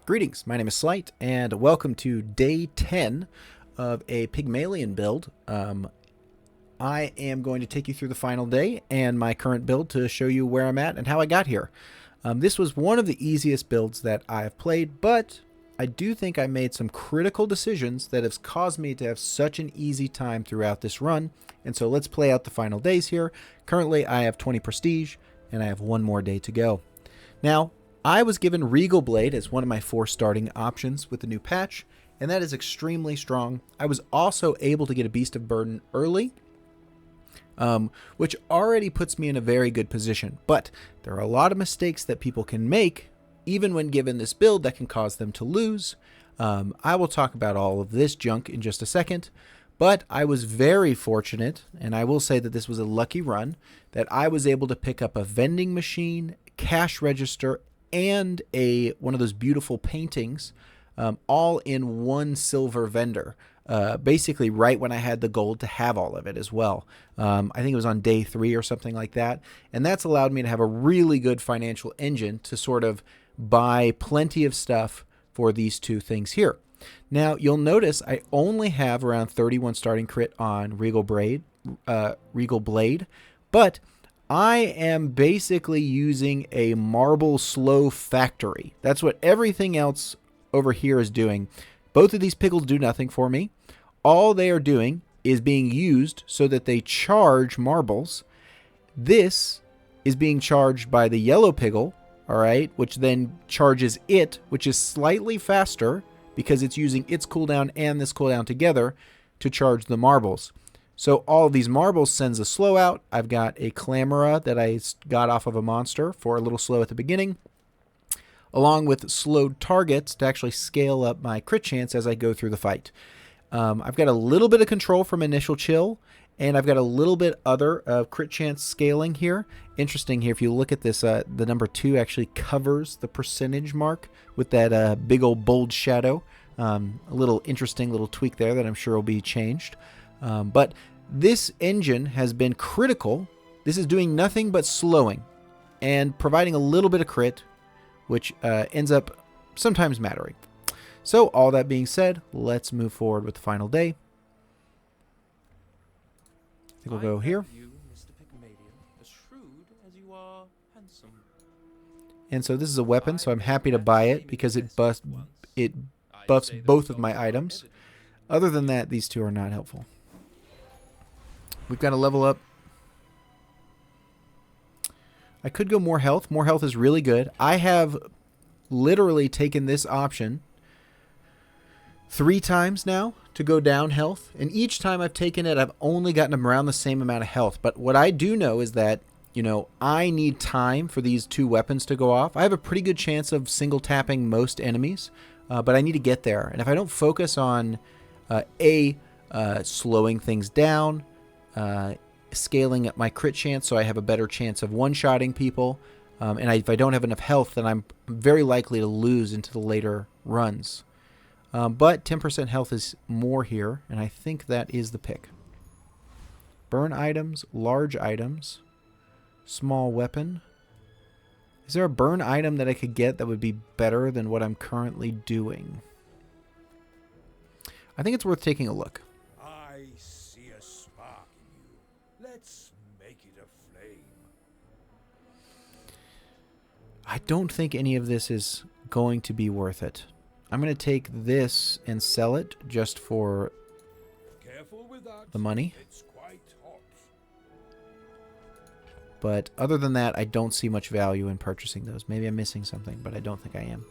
Greetings, my name is Slight, and welcome to day 10 of a Pygmalion build. I am going to take you through the final day and my current build to show you where I'm at and how I got here. This was one of the easiest builds that I have played, but I do think I made some critical decisions that have caused me to have such an easy time throughout this run. And so let's play out the final days here. Currently, I have 20 prestige, and I have one more day to go. Now, I was given Regal Blade as one of my 4 starting options with the new patch, and that is extremely strong. I was also able to get a Beast of Burden early, which already puts me in a very good position. But there are a lot of mistakes that people can make, even when given this build, that can cause them to lose. I will talk about all of this junk in just a second, but I was very fortunate, and I will say that this was a lucky run, that I was able to pick up a vending machine, cash register, and one of those beautiful paintings, all in one silver vendor. Basically right when I had the gold to have all of it as well. I think it was on day 3 or something like that. And that's allowed me to have a really good financial engine to sort of buy plenty of stuff for these 2 things here. Now, you'll notice I only have around 31 starting crit on Regal Blade, but I am basically using a marble slow factory. That's what everything else over here is doing. Both of these pickles do nothing for me. All they are doing is being used so that they charge marbles. This is being charged by the yellow piggle, all right, which then charges it, which is slightly faster because it's using its cooldown and this cooldown together to charge the marbles. So all of these marbles sends a slow out. I've got a Clamora that I got off of a monster for a little slow at the beginning, along with slowed targets to actually scale up my crit chance as I go through the fight. I've got a little bit of control from initial chill, and I've got a little bit other crit chance scaling here. Interesting here, if you look at this, the number 2 actually covers the percentage mark with that big old bold shadow. A little interesting little tweak there that I'm sure will be changed. But this engine has been critical. This is doing nothing but slowing and providing a little bit of crit, which ends up sometimes mattering. So all that being said, let's move forward with the final day. I think we'll go here. And so this is a weapon, so I'm happy to buy it because it buffs both of my items. Other than that, these 2 are not helpful. We've got to level up. I could go more health. More health is really good. I have literally taken this option 3 times now to go down health. And each time I've taken it, I've only gotten around the same amount of health. But what I do know is that, you know, I need time for these 2 weapons to go off. I have a pretty good chance of single tapping most enemies, but I need to get there. And if I don't focus on slowing things down, scaling up my crit chance so I have a better chance of one-shotting people, and if I don't have enough health, then I'm very likely to lose into the later runs. But 10% health is more here, and I think that is the pick. Burn items, large items, small weapon. Is there a burn item that I could get that would be better than what I'm currently doing? I think it's worth taking a look. I see a spark in you. Let's make it a flame. I don't think any of this is going to be worth it. I'm going to take this and sell it just for Careful with that. the money. It's quite hot. But other than that, I don't see much value in purchasing those. Maybe I'm missing something, but I don't think I am.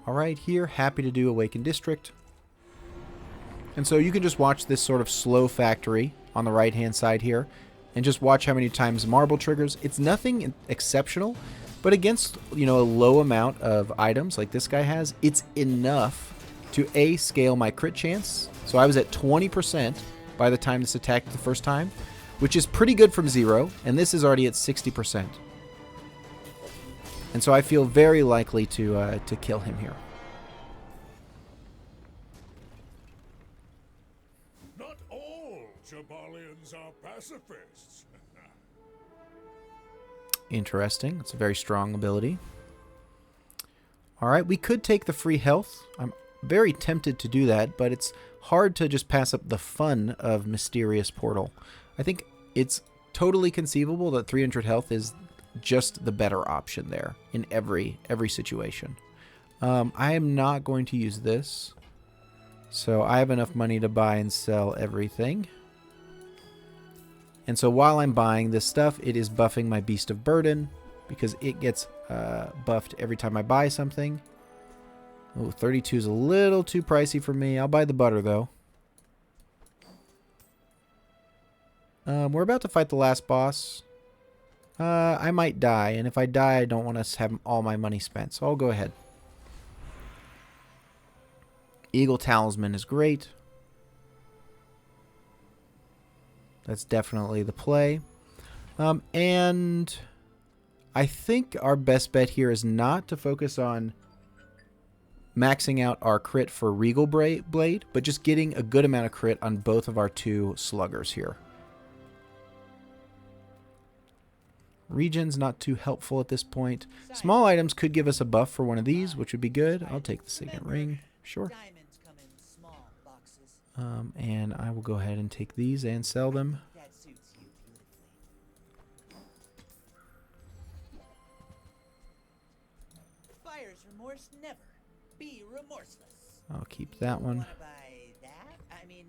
All right, here, happy to do Awakened District. And so you can just watch this sort of slow factory on the right-hand side here and just watch how many times marble triggers. It's nothing exceptional, but against, you know, a low amount of items like this guy has, it's enough to scale my crit chance. So I was at 20% by the time this attacked the first time, which is pretty good from 0, and this is already at 60%. And so I feel very likely to kill him here. Not all Jabalians are pacifists. Interesting. It's a very strong ability. All right, we could take the free health. I'm very tempted to do that, but it's hard to just pass up the fun of Mysterious Portal. I think it's totally conceivable that 300 health is just the better option there in every situation. I am not going to use this, so I have enough money to buy and sell everything. And so while I'm buying this stuff, it is buffing my Beast of Burden, because it gets buffed every time I buy something. Oh, 32 is a little too pricey for me. I'll buy the butter, though. We're about to fight the last boss. I might die, and if I die, I don't want to have all my money spent, so I'll go ahead. Eagle Talisman is great. That's definitely the play. And I think our best bet here is not to focus on maxing out our crit for Regal Blade, but just getting a good amount of crit on both of our 2 sluggers here. Regen's not too helpful at this point. Small items could give us a buff for one of these, which would be good. I'll take the Signet Ring. Sure. And I will go ahead and take these and sell them. Buyer's remorse never. Be remorseless. I'll keep that one. Buy that? I mean,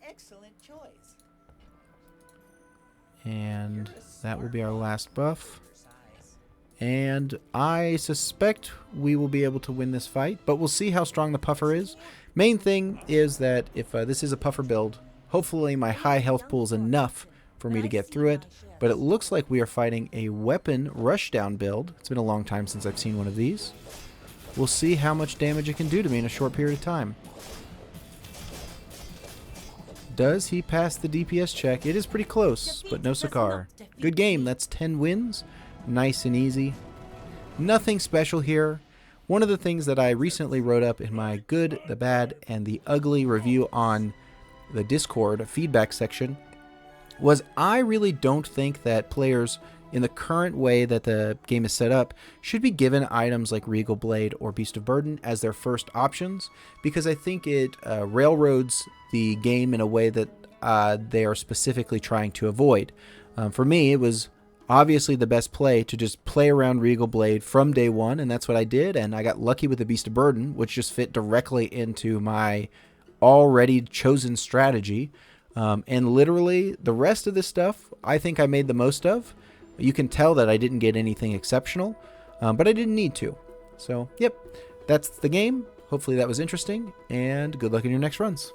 excellent choice. And that will be our last buff. And I suspect we will be able to win this fight, but we'll see how strong the puffer is. Main thing is that if this is a puffer build, hopefully my high health pool is enough for me to get through it. But it looks like we are fighting a weapon rushdown build. It's been a long time since I've seen one of these. We'll see how much damage it can do to me in a short period of time. Does he pass the DPS check? It is pretty close, but no Sakar. Good game. That's 10 wins. Nice and easy. Nothing special here. One of the things that I recently wrote up in my good, the bad, and the ugly review on the Discord feedback section was I really don't think that players, in the current way that the game is set up, should be given items like Regal Blade or Beast of Burden as their first options, because I think it railroads the game in a way that they are specifically trying to avoid. For me, it was obviously the best play to just play around Regal Blade from day one, and that's what I did, and I got lucky with the Beast of Burden, which just fit directly into my already chosen strategy. And literally, the rest of this stuff, I think I made the most of. You can tell that I didn't get anything exceptional, but I didn't need to. So, yep, that's the game. Hopefully that was interesting, and good luck in your next runs.